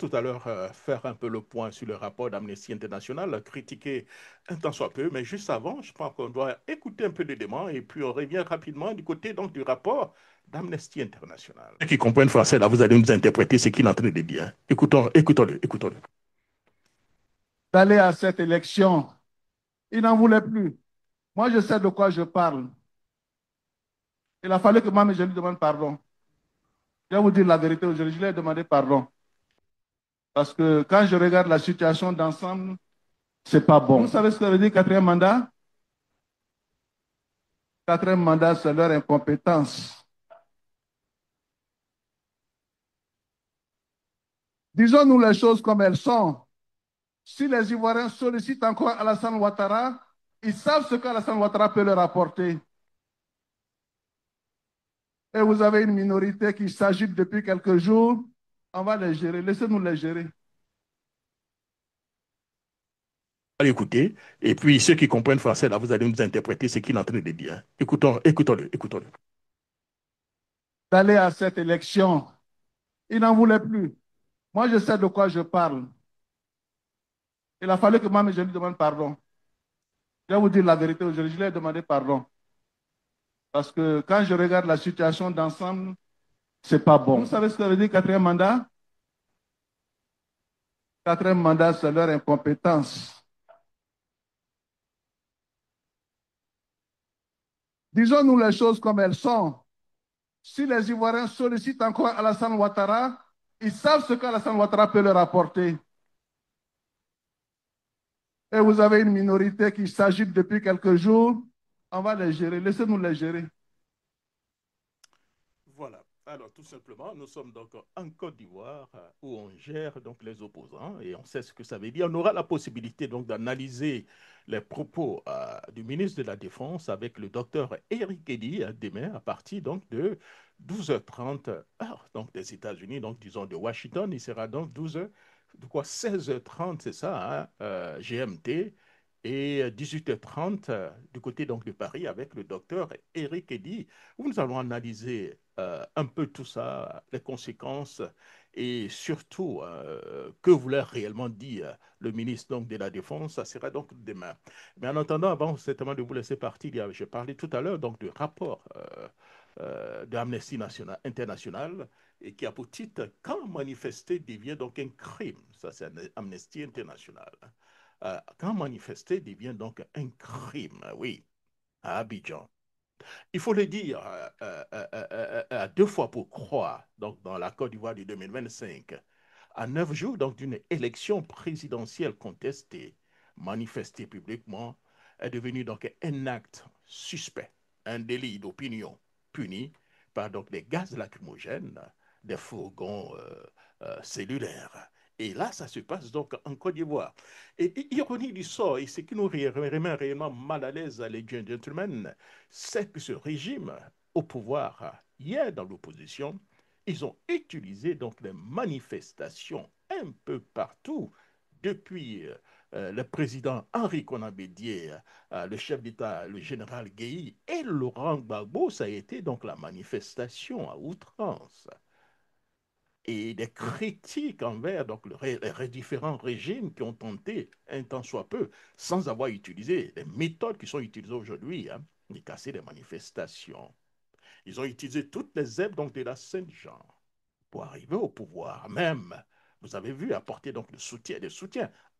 tout à l'heure faire un peu le point sur le rapport d'Amnesty International, critiquer un tant soit peu, mais juste avant, je pense qu'on doit écouter un peu de démons et puis on revient rapidement du côté donc du rapport d'Amnesty International. Ceux qui comprennent français, là, vous allez nous interpréter ce qu'il est en train de dire. Écoutons-le, écoutons-le. D'aller à cette élection. Il n'en voulait plus. Moi, je sais de quoi je parle. Il a fallu que moi, je lui demande pardon. Je vais vous dire la vérité aujourd'hui, je lui ai demandé pardon. Parce que quand je regarde la situation d'ensemble, c'est pas bon. Vous savez ce que ça veut dire quatrième mandat? Quatrième mandat, c'est leur incompétence. Disons-nous les choses comme elles sont. Si les Ivoiriens sollicitent encore Alassane Ouattara, ils savent ce qu'Alassane Ouattara peut leur apporter. Et vous avez une minorité qui s'agite depuis quelques jours. On va les gérer. Laissez-nous les gérer. Allez écouter, et puis ceux qui comprennent français, là, vous allez nous interpréter ce qu'il est en train de dire. Écoutons-le, écoutons-le. D'aller à cette élection. Il n'en voulait plus. Moi, je sais de quoi je parle. Il a fallu que moi, je lui demande pardon. Je vais vous dire la vérité aujourd'hui, je lui ai demandé pardon. Parce que quand je regarde la situation d'ensemble, c'est pas bon. Vous savez ce que ça veut dire quatrième mandat? Quatrième mandat, c'est leur incompétence. Disons-nous les choses comme elles sont. Si les Ivoiriens sollicitent encore Alassane Ouattara, ils savent ce qu'Alassane Ouattara peut leur apporter. Et vous avez une minorité qui s'agite depuis quelques jours. On va les gérer. Laissez-nous les gérer. Voilà. Alors, tout simplement, nous sommes donc en Côte d'Ivoire où on gère donc les opposants et on sait ce que ça veut dire. On aura la possibilité donc d'analyser les propos du ministre de la Défense avec le docteur Eric Eddy demain à partir donc de 12h30 heure donc des États-Unis, donc disons de Washington. Il sera donc 12h, de quoi 16h30, c'est ça, hein, GMT et 18h30 du côté donc de Paris avec le docteur Eric Eddy où nous allons analyser un peu tout ça, les conséquences et surtout que voulait réellement dire le ministre donc, de la Défense. Ça sera donc demain. Mais en attendant, avant certainement de vous laisser partir, je parlais tout à l'heure donc du rapport de Amnesty International et qui a pour titre Quand manifester devient donc un crime. Ça, c'est Amnesty International. Quand manifester devient donc un crime, oui, à Abidjan. Il faut le dire deux fois pour croire, donc dans la Côte d'Ivoire de 2025, à 9 jours donc d'une élection présidentielle contestée, manifestée publiquement, est devenu donc un acte suspect, un délit d'opinion puni par donc des gaz lacrymogènes, des fourgons cellulaires. Et là, ça se passe donc en Côte d'Ivoire. Et ironie du sort, et ce qui nous remet réellement mal à l'aise, les gentlemen, c'est que ce régime au pouvoir, hier dans l'opposition, ils ont utilisé donc les manifestations un peu partout depuis le président Henri Konambedier, le chef d'État, le général Guéhi et Laurent Gbagbo, ça a été donc la manifestation à outrance et des critiques envers donc, les différents régimes qui ont tenté, un tant soit peu, sans avoir utilisé les méthodes qui sont utilisées aujourd'hui, hein, de casser les manifestations. Ils ont utilisé toutes les aides donc, de la Saint-Jean pour arriver au pouvoir. Même, vous avez vu, apporter donc le soutien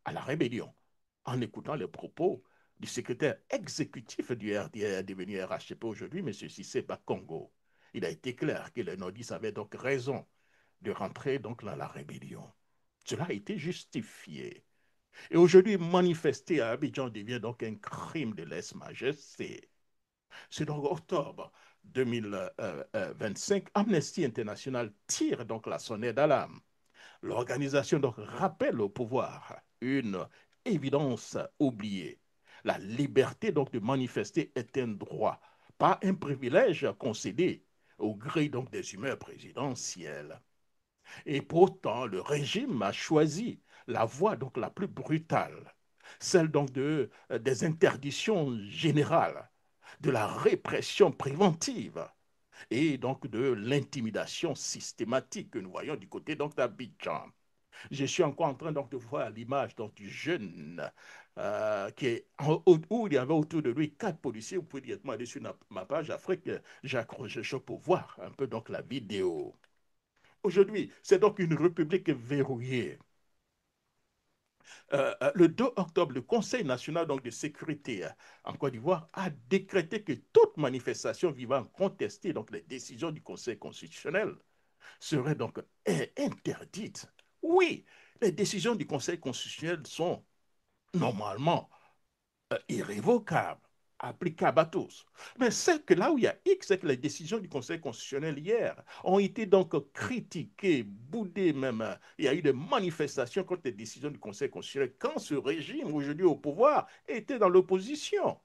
à la rébellion en écoutant les propos du secrétaire exécutif du RDR devenu RHCP aujourd'hui, M. Sissé Bakongo. Il a été clair que les nordistes avaient donc raison de rentrer donc dans la rébellion. Cela a été justifié. Et aujourd'hui, manifester à Abidjan devient donc un crime de lèse-majesté. C'est donc octobre 2025, Amnesty International tire donc la sonnette d'alarme. L'organisation donc rappelle au pouvoir une évidence oubliée. La liberté donc de manifester est un droit, pas un privilège concédé au gré donc des humeurs présidentielles. Et pourtant, le régime a choisi la voie donc la plus brutale, celle donc des interdictions générales, de la répression préventive et donc de l'intimidation systématique que nous voyons du côté donc d'Abidjan. Je suis encore en train donc de voir l'image donc, du jeune où il y avait autour de lui 4 policiers. Vous pouvez directement aller sur ma page Afrique, Jacques Rochechot, pour voir un peu donc la vidéo. Aujourd'hui, c'est donc une république verrouillée. Le 2 octobre, le Conseil national donc, de sécurité en Côte d'Ivoire a décrété que toute manifestation visant contester donc, les décisions du Conseil constitutionnel serait donc interdite. Oui, les décisions du Conseil constitutionnel sont normalement irrévocables, applicables à tous. Mais c'est que là où il y a X, c'est que les décisions du Conseil constitutionnel hier ont été donc critiquées, boudées même. Il y a eu des manifestations contre les décisions du Conseil constitutionnel quand ce régime, aujourd'hui au pouvoir, était dans l'opposition.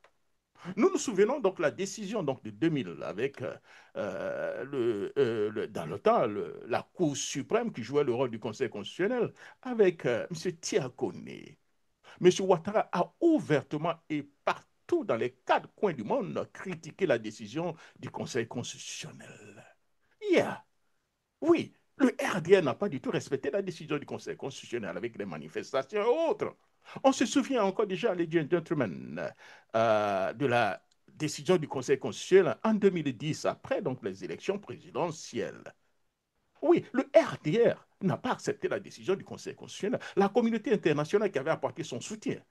Nous nous souvenons donc de la décision donc, de 2000 avec dans le temps la Cour suprême qui jouait le rôle du Conseil constitutionnel avec M. Tiakone. M. Ouattara a ouvertement et partout dans les 4 coins du monde critiqué la décision du Conseil constitutionnel. Yeah. Oui, le RDN n'a pas du tout respecté la décision du Conseil constitutionnel avec les manifestations et autres. On se souvient encore déjà, ladies and gentlemen, de la décision du Conseil constitutionnel en 2010, après donc les élections présidentielles. Oui, le RDR n'a pas accepté la décision du Conseil constitutionnel. La communauté internationale qui avait apporté son soutien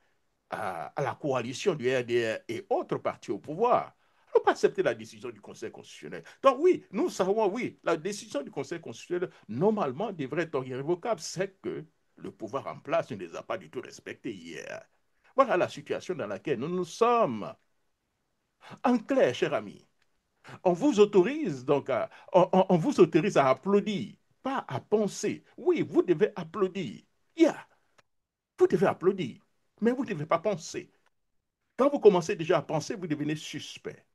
à la coalition du RDR et autres partis au pouvoir n'ont pas accepté la décision du Conseil constitutionnel. Donc oui, nous savons, oui, la décision du Conseil constitutionnel, normalement, devrait être irrévocable. C'est que le pouvoir en place ne les a pas du tout respectés hier. Voilà la situation dans laquelle nous nous sommes. En clair, cher ami, on vous autorise donc on vous autorise à applaudir, pas à penser. Oui, vous devez applaudir. Yeah, vous devez applaudir, mais vous ne devez pas penser. Quand vous commencez déjà à penser, vous devenez suspect.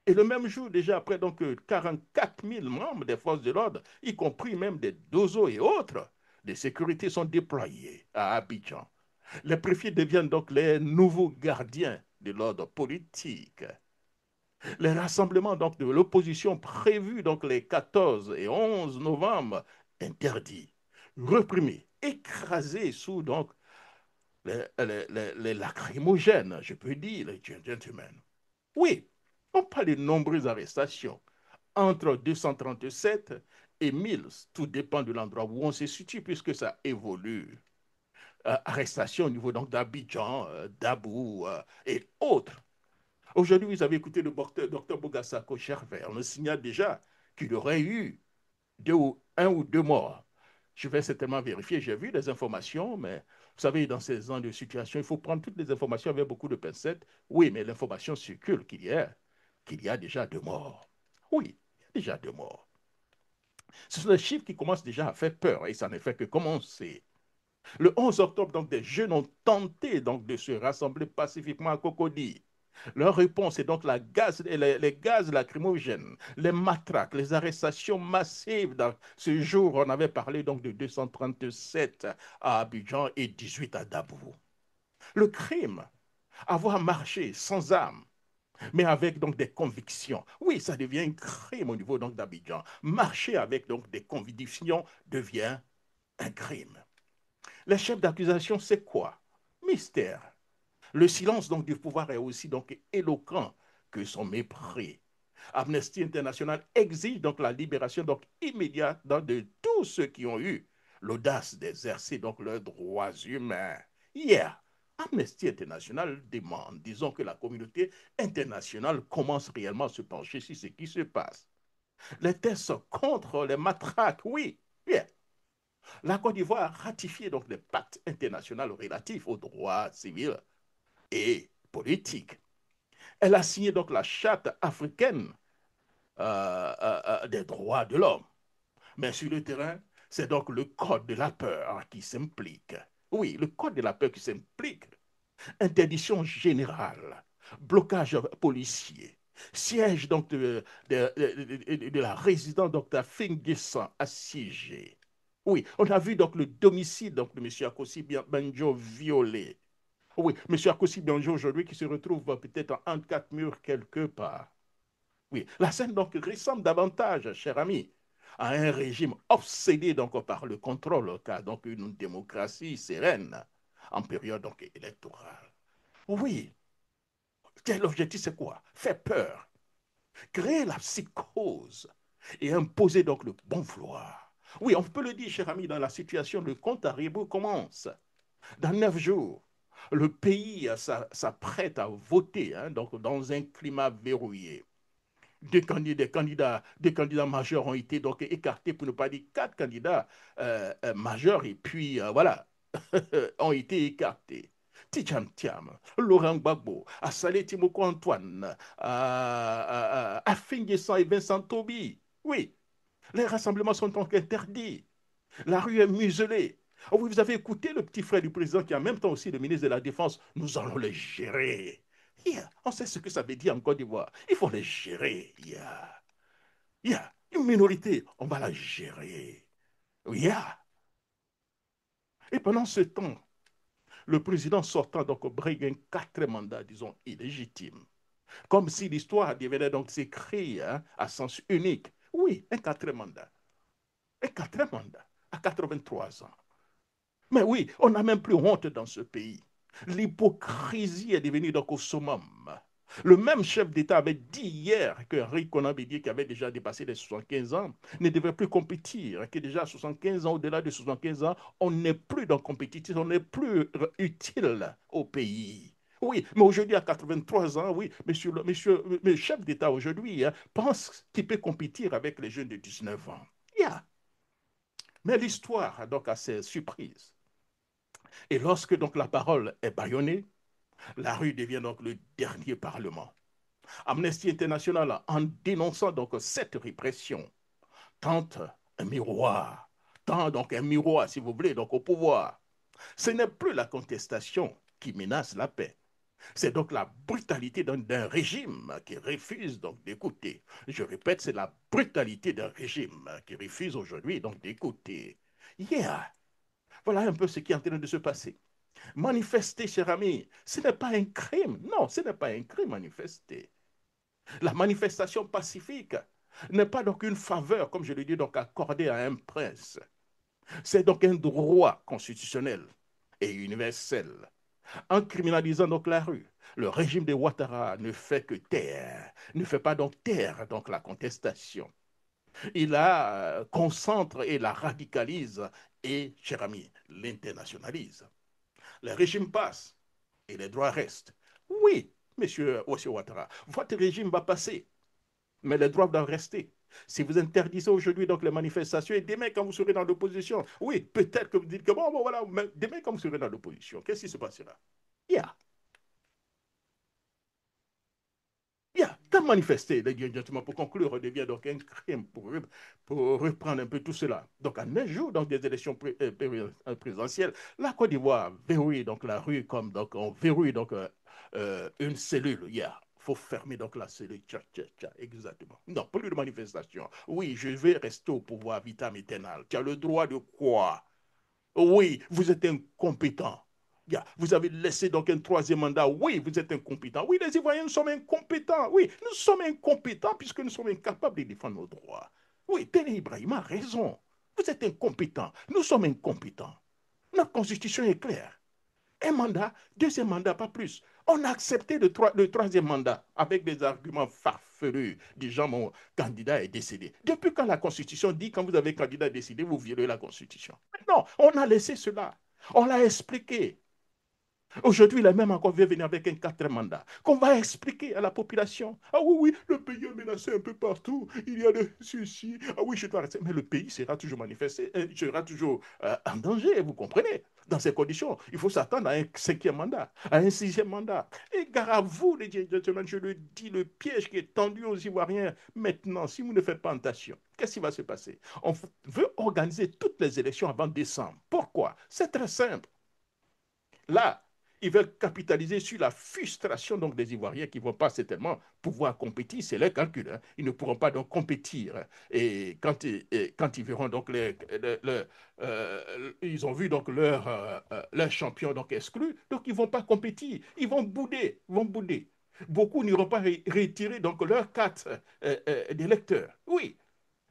Et le même jour, déjà après donc 44 000 membres des forces de l'ordre, y compris même des DOSO et autres, des sécurités sont déployées à Abidjan. Les préfets deviennent donc les nouveaux gardiens de l'ordre politique. Les rassemblements donc de l'opposition prévus donc les 14 et 11 novembre interdits, reprimés, écrasés sous donc les lacrymogènes, je peux dire, les gentlemen. Oui, on parle de nombreuses arrestations, entre 237 et 1000, tout dépend de l'endroit où on se situe, puisque ça évolue. Arrestations au niveau donc d'Abidjan, d'Abou et autres. Aujourd'hui, vous avez écouté le docteur Bogassako Chervert. On nous signale déjà qu'il y aurait eu 1 ou 2 morts. Je vais certainement vérifier. J'ai vu des informations, mais vous savez, dans ces ans de situation, il faut prendre toutes les informations avec beaucoup de pincettes. Oui, mais l'information circule qu'il y a déjà 2 morts. Oui, il y a déjà 2 morts. Ce sont des chiffres qui commencent déjà à faire peur et ça ne fait que commencer. Le 11 octobre, donc, des jeunes ont tenté donc, de se rassembler pacifiquement à Cocody. Leur réponse est donc les gaz lacrymogènes, les matraques, les arrestations massives. Dans ce jour, on avait parlé donc de 237 à Abidjan et 18 à Dabou. Le crime, avoir marché sans armes, mais avec donc des convictions. Oui, ça devient un crime au niveau donc d'Abidjan. Marcher avec donc des convictions devient un crime. Les chefs d'accusation, c'est quoi? Mystère. Le silence donc du pouvoir est aussi donc éloquent que son mépris. Amnesty International exige donc la libération donc immédiate de tous ceux qui ont eu l'audace d'exercer donc leurs droits humains. Hier, Amnesty International demande, disons que la communauté internationale commence réellement à se pencher sur ce qui se passe. Les tests contre les matraques, oui, yeah. La Côte d'Ivoire a ratifié donc les pactes internationaux relatifs aux droits civils et politiques. Elle a signé donc la charte africaine des droits de l'homme. Mais sur le terrain, c'est donc le code de la peur qui s'implique. Oui, le code de la peur qui s'implique. Interdiction générale, blocage policier, siège donc de la résidence Dr Finguessan assiégée. Oui, on a vu donc le domicile donc, de M. Akossi Banjo violé. Oui, M. Akossi Banjo aujourd'hui qui se retrouve peut-être entre 4 murs quelque part. Oui, la scène donc ressemble davantage, cher ami, à un régime obsédé donc, par le contrôle, car donc une démocratie sereine en période donc, électorale. Oui, l'objectif c'est quoi? Faire peur, créer la psychose et imposer donc le bon vouloir. Oui, on peut le dire, cher ami, dans la situation, le compte à rebours commence. Dans 9 jours, le pays s'apprête à voter hein, donc dans un climat verrouillé. Des candidats majeurs ont été donc écartés, pour ne pas dire 4 candidats majeurs, et puis voilà, ont été écartés. Tidjam Tiam, Laurent Gbagbo, Assalé Timoko Antoine, Afingessan et Vincent Tobi. Oui, les rassemblements sont donc interdits. La rue est muselée. Oh oui, vous avez écouté le petit frère du président qui est en même temps aussi le ministre de la Défense. Nous allons les gérer. Yeah. On sait ce que ça veut dire en Côte d'Ivoire. Il faut les gérer. Yeah. Yeah. Une minorité, on va la gérer. Yeah. Et pendant ce temps, le président sortant donc brigue un 4 mandats, disons, illégitime. Comme si l'histoire devenait donc s'écrire hein, à sens unique. Oui, un 4 mandats. Un 4 mandats à 83 ans. Mais oui, on n'a même plus honte dans ce pays. L'hypocrisie est devenue donc au summum. Le même chef d'État avait dit hier que Rico Nabidi, qui avait déjà dépassé les 75 ans, ne devait plus compétir, que déjà à 75 ans, au-delà de 75 ans, on n'est plus dans compétition, on n'est plus utile au pays. Oui, mais aujourd'hui, à 83 ans, oui, le chef d'État aujourd'hui hein, pense qu'il peut compétir avec les jeunes de 19 ans. Yeah. Mais l'histoire donc a ses surprises. Et lorsque donc la parole est bâillonnée, la rue devient donc le dernier parlement. Amnesty International, en dénonçant donc cette répression, tente un miroir, tend donc un miroir, si vous voulez, donc au pouvoir. Ce n'est plus la contestation qui menace la paix. C'est donc la brutalité d'un régime qui refuse donc d'écouter. Je répète, c'est la brutalité d'un régime qui refuse aujourd'hui donc d'écouter. Yeah, voilà un peu ce qui est en train de se passer. Manifester, cher ami, ce n'est pas un crime. Non, ce n'est pas un crime manifester. La manifestation pacifique n'est pas donc une faveur, comme je le dis, donc accordée à un prince. C'est donc un droit constitutionnel et universel. En criminalisant donc la rue, le régime de Ouattara ne fait que taire, ne fait pas donc taire donc la contestation. Il la concentre et la radicalise et, cher ami, l'internationalise. Le régime passe et les droits restent. Oui, monsieur Ouattara, votre régime va passer, mais les droits doivent rester. Si vous interdisez aujourd'hui donc les manifestations, et demain quand vous serez dans l'opposition, oui, peut-être que vous dites que bon voilà, mais demain quand vous serez dans l'opposition, qu'est-ce qui se passera? Il y a qu'à manifester, les gentlemen, pour conclure, devient donc un crime pour reprendre un peu tout cela. Donc, en 9 jours donc, des élections présidentielles, la Côte d'Ivoire verrouille donc la rue comme donc on verrouille donc une cellule. Il faut fermer donc la cellule. Tcha, tcha, tcha, exactement. Non, plus de manifestation. Oui, je vais rester au pouvoir vitam aeternam. Tu as le droit de quoi? Oui, vous êtes incompétent. Yeah. Vous avez laissé donc un troisième mandat. Oui, vous êtes incompétent. Oui, les Ivoiriens, nous sommes incompétents. Oui, nous sommes incompétents puisque nous sommes incapables de défendre nos droits. Oui, Téné Ibrahim a raison. Vous êtes incompétents. Nous sommes incompétents. Notre constitution est claire. Un mandat, deuxième mandat, pas plus. On a accepté le troisième mandat avec des arguments farfelus. Déjà, mon candidat est décédé. Depuis quand la Constitution dit quand vous avez candidat décédé, vous violez la Constitution? Non, on a laissé cela. On l'a expliqué. Aujourd'hui, il est même encore venir avec un 4 mandats qu'on va expliquer à la population. Ah oui, oui, le pays est menacé un peu partout. Il y a de ceci. Ah oui, je dois rester. Mais le pays sera toujours manifesté, sera toujours en danger, vous comprenez? Dans ces conditions, il faut s'attendre à un 5e mandat, à un 6e mandat. Et gare à vous, les gentlemen, je le dis, le piège qui est tendu aux Ivoiriens maintenant, si vous ne faites pas attention, qu'est-ce qui va se passer? On veut organiser toutes les élections avant décembre. Pourquoi? C'est très simple. Là, ils veulent capitaliser sur la frustration donc, des Ivoiriens qui ne vont pas certainement pouvoir compétir. C'est leur calcul. Hein. Ils ne pourront pas donc compétir. Et quand ils verront donc ils ont vu donc leur champion donc exclu, donc ils ne vont pas compétir. Ils vont bouder. Vont bouder. Beaucoup n'iront pas retirer donc leur carte d'électeur. Oui,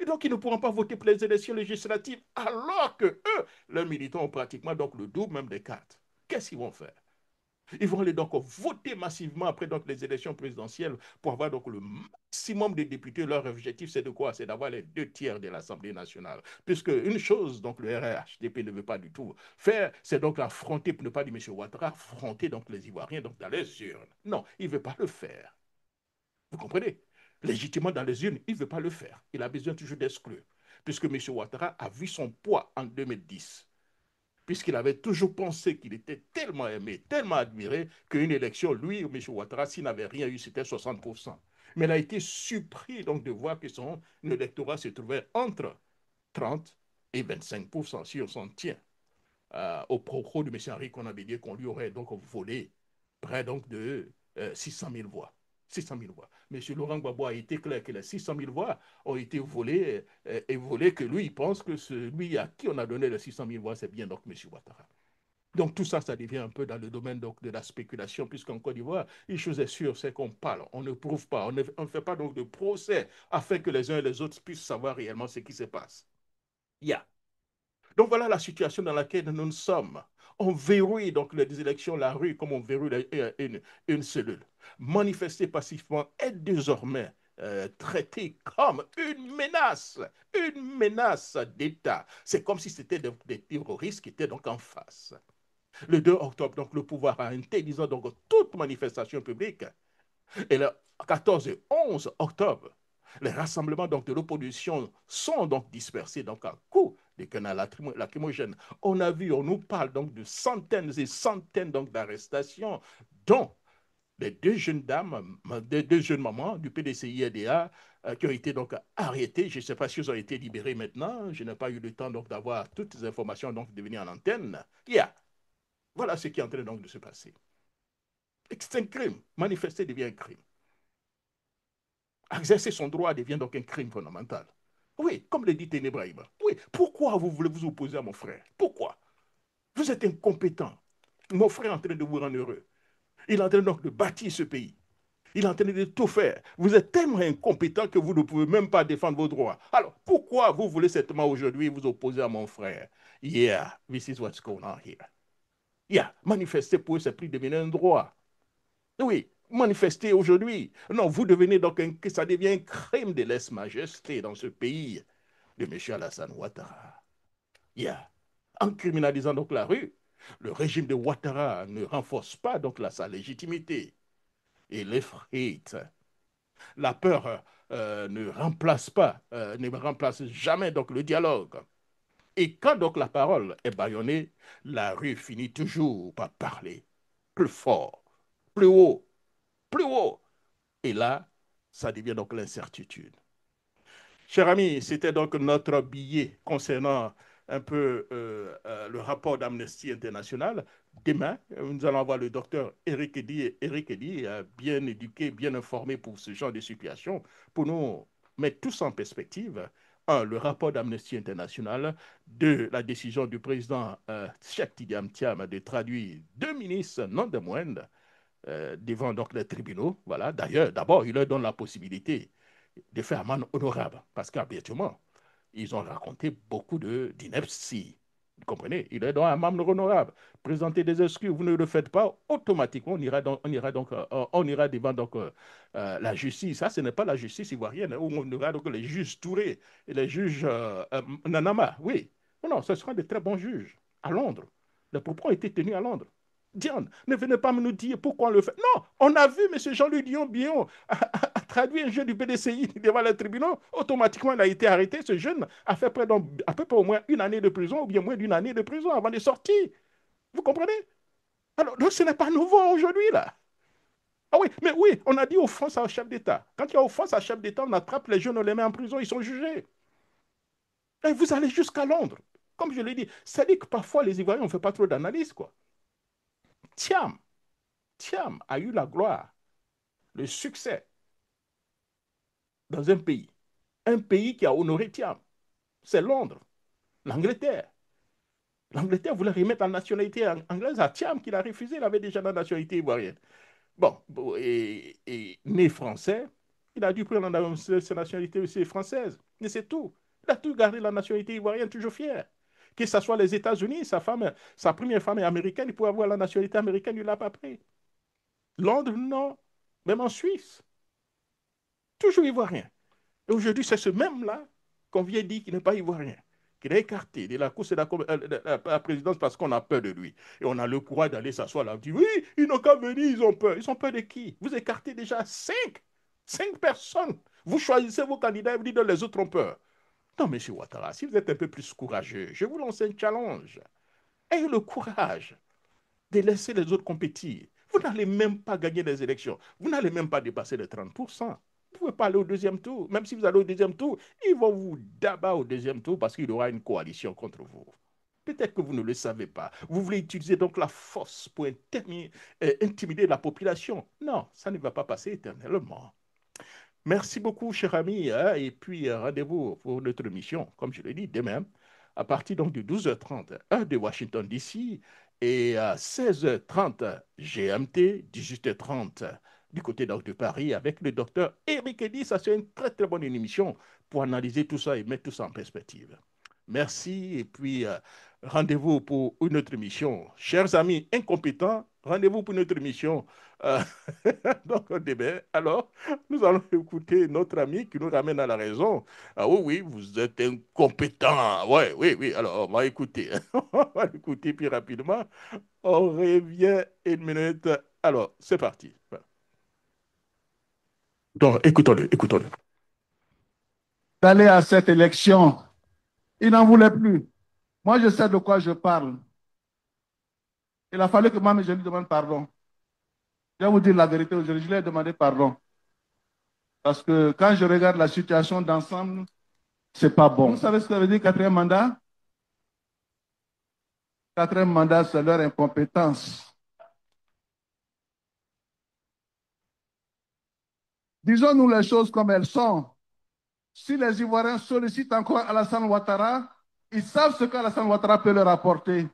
Et donc, ils ne pourront pas voter pour les élections législatives alors que eux, leurs militants ont pratiquement donc le double même des cartes. Qu'est-ce qu'ils vont faire? Ils vont aller donc voter massivement après donc les élections présidentielles pour avoir donc le maximum de députés. Leur objectif, c'est de quoi? C'est d'avoir les 2 tiers de l'Assemblée nationale. Puisque une chose, donc le RHDP ne veut pas du tout faire, c'est donc affronter, pour ne pas dire M. Ouattara, affronter donc les Ivoiriens donc dans les urnes. Non, il ne veut pas le faire. Vous comprenez? Légitimement dans les urnes, il ne veut pas le faire. Il a besoin toujours d'exclure. Puisque M. Ouattara a vu son poids en 2010 puisqu'il avait toujours pensé qu'il était tellement aimé, tellement admiré, qu'une élection, lui, M. Ouattara, s'il n'avait rien eu, c'était 60%. Mais il a été surpris donc de voir que son électorat se trouvait entre 30 et 25%, si on s'en tient au propos de M. Henri Konabédié, qu'on lui aurait donc volé près donc de 600 000 voix. 600 000 voix. M. Laurent Gbagbo a été clair que les 600 000 voix ont été volées et volées, que lui, il pense que celui à qui on a donné les 600 000 voix, c'est bien donc M. Ouattara. Donc tout ça, ça devient un peu dans le domaine donc, de la spéculation, puisqu'en Côte d'Ivoire, une chose est sûre, c'est qu'on parle, on ne prouve pas, on ne fait pas donc de procès afin que les uns et les autres puissent savoir réellement ce qui se passe. Yeah. Donc voilà la situation dans laquelle nous nous sommes. On verrouille donc les élections, la rue, comme on verrouille une cellule. Manifester passivement est désormais traité comme une menace d'État. C'est comme si c'était des terroristes qui étaient donc en face. Le 2 octobre, donc, le pouvoir a interdit donc toute manifestation publique. Et le 14 et 11 octobre, les rassemblements donc, de l'opposition sont donc dispersés donc, à coup des canaux lacrymogènes. On a vu, on nous parle donc de centaines et centaines donc, d'arrestations, dont les 2 jeunes dames, des 2 jeunes mamans du PDCI-EDA qui ont été donc arrêtées. Je ne sais pas si elles ont été libérées maintenant. Je n'ai pas eu le temps donc d'avoir toutes les informations donc de venir en antenne. Yeah. Voilà ce qui est en train donc de se passer. C'est un crime. Manifester devient un crime. Exercer son droit devient donc un crime fondamental. Oui, comme le dit Ténébraïba. Oui, pourquoi vous voulez vous opposer à mon frère? Pourquoi? Vous êtes incompétent. Mon frère est en train de vous rendre heureux. Il est en train donc de bâtir ce pays. Il est en train de tout faire. Vous êtes tellement incompétent que vous ne pouvez même pas défendre vos droits. Alors, pourquoi vous voulez certainement aujourd'hui vous opposer à mon frère? Yeah, this is what's going on here. Yeah, manifester pour eux, c'est plus devenir un droit. Oui, manifester aujourd'hui. Non, vous devenez donc que ça devient un crime de lèse-majesté dans ce pays de M. Alassane Ouattara. Yeah. En criminalisant donc la rue, le régime de Ouattara ne renforce pas donc sa légitimité. Et l'effrite, la peur ne remplace jamais donc le dialogue. Et quand donc la parole est bâillonnée, la rue finit toujours par parler plus fort, plus haut, plus haut. Et là, ça devient donc l'incertitude. Cher ami, c'était donc notre billet concernant un peu le rapport d'Amnesty International. Demain, nous allons avoir le docteur Eric Eddy, bien éduqué, bien informé pour ce genre de situation, pour nous mettre tous en perspective. Un, le rapport d'Amnesty International. Deux, la décision du président Cheikh Tidiane Thiam de traduire 2 ministres, non de moindre, devant donc les tribunaux. Voilà. D'ailleurs, d'abord, il leur donne la possibilité de faire amende honorable, parce qu'habituellement, ils ont raconté beaucoup d'inepties. Vous comprenez? Il est dans un membre honorable. Présenter des excuses, vous ne le faites pas, automatiquement, on ira devant donc, la justice. Ça, ce n'est pas la justice ivoirienne, où on aura donc les juges Touré et les juges Nanama. Oui. Non, non, ce seront de très bons juges à Londres. Les propos ont été tenus à Londres. Diane, ne venez pas nous dire pourquoi on le fait. Non, on a vu M. Jean-Luc Dion-Bion a traduit un jeune du PDCI devant les tribunaux. Automatiquement, il a été arrêté. Ce jeune a fait à peu près au moins 1 année de prison ou bien moins d'1 année de prison avant de sortir. Vous comprenez? Alors, donc ce n'est pas nouveau aujourd'hui, là. Ah oui, mais oui, on a dit offense à un chef d'État. Quand il y a offense à un chef d'État, on attrape les jeunes, on les met en prison, ils sont jugés. Et vous allez jusqu'à Londres. Comme je l'ai dit, ça dit que parfois les Ivoiriens, on ne fait pas trop d'analyse, quoi. Tiam, Thiam a eu la gloire, le succès dans un pays qui a honoré Thiam. C'est Londres, l'Angleterre. L'Angleterre voulait remettre la nationalité anglaise à Thiam, qu'il a refusé, il avait déjà la nationalité ivoirienne. Bon, et né français, il a dû prendre sa nationalité aussi française. Mais c'est tout. Il a toujours gardé la nationalité ivoirienne, toujours fier. Que ce soit les États-Unis, sa première femme est américaine, il pouvait avoir la nationalité américaine, il ne l'a pas pris. Londres, non. Même en Suisse, toujours ivoirien. Et aujourd'hui, c'est ce même-là qu'on vient dire qu'il n'est pas ivoirien, qu'il est écarté de la course de la présidence parce qu'on a peur de lui. Et on a le courage d'aller s'asseoir là. On dit, oui, ils n'ont qu'à venir, ils ont peur. Ils ont peur de qui? Vous écartez déjà cinq personnes. Vous choisissez vos candidats et vous dites, les autres ont peur. Non, monsieur Ouattara, si vous êtes un peu plus courageux, je vous lance un challenge. Ayez le courage de laisser les autres compétir. Vous n'allez même pas gagner les élections. Vous n'allez même pas dépasser les 30%. Vous ne pouvez pas aller au deuxième tour. Même si vous allez au deuxième tour, ils vont vous d'abattre au deuxième tour parce qu'il y aura une coalition contre vous. Peut-être que vous ne le savez pas. Vous voulez utiliser donc la force pour intimider la population. Non, ça ne va pas passer éternellement. Merci beaucoup, cher ami, hein, et puis rendez-vous pour notre mission, comme je l'ai dit, demain, à partir donc de 12h30, heure de Washington, D.C., et à 16h30 GMT, 18h30 du côté donc de Paris, avec le docteur Eric Eddy. Ça, c'est une très, très bonne émission pour analyser tout ça et mettre tout ça en perspective. Merci, et puis rendez-vous pour une autre émission. Chers amis incompétents, rendez-vous pour une autre émission. Euh, donc, demain, alors, nous allons écouter notre ami qui nous ramène à la raison. Ah oui, oui, vous êtes incompétent. Ouais, oui, oui. Alors, on va écouter. On va écouter puis rapidement. On revient une minute. Alors, c'est parti. Donc, écoutons-le, écoutons-le. D'aller à cette élection. Il n'en voulait plus. Moi, je sais de quoi je parle. Il a fallu que moi, je lui demande pardon. Je vais vous dire la vérité aujourd'hui, je lui ai demandé pardon. Parce que quand je regarde la situation d'ensemble, c'est pas bon. Vous savez ce que ça veut dire quatrième mandat? Quatrième mandat, c'est leur incompétence. Disons-nous les choses comme elles sont. Si les Ivoiriens sollicitent encore Alassane Ouattara, ils savent ce qu'Alassane Ouattara peut leur apporter.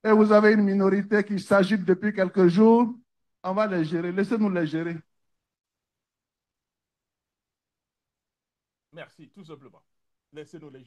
Et vous avez une minorité qui s'agite depuis quelques jours. On va les gérer. Laissez-nous les gérer. Merci, tout simplement. Laissez-nous les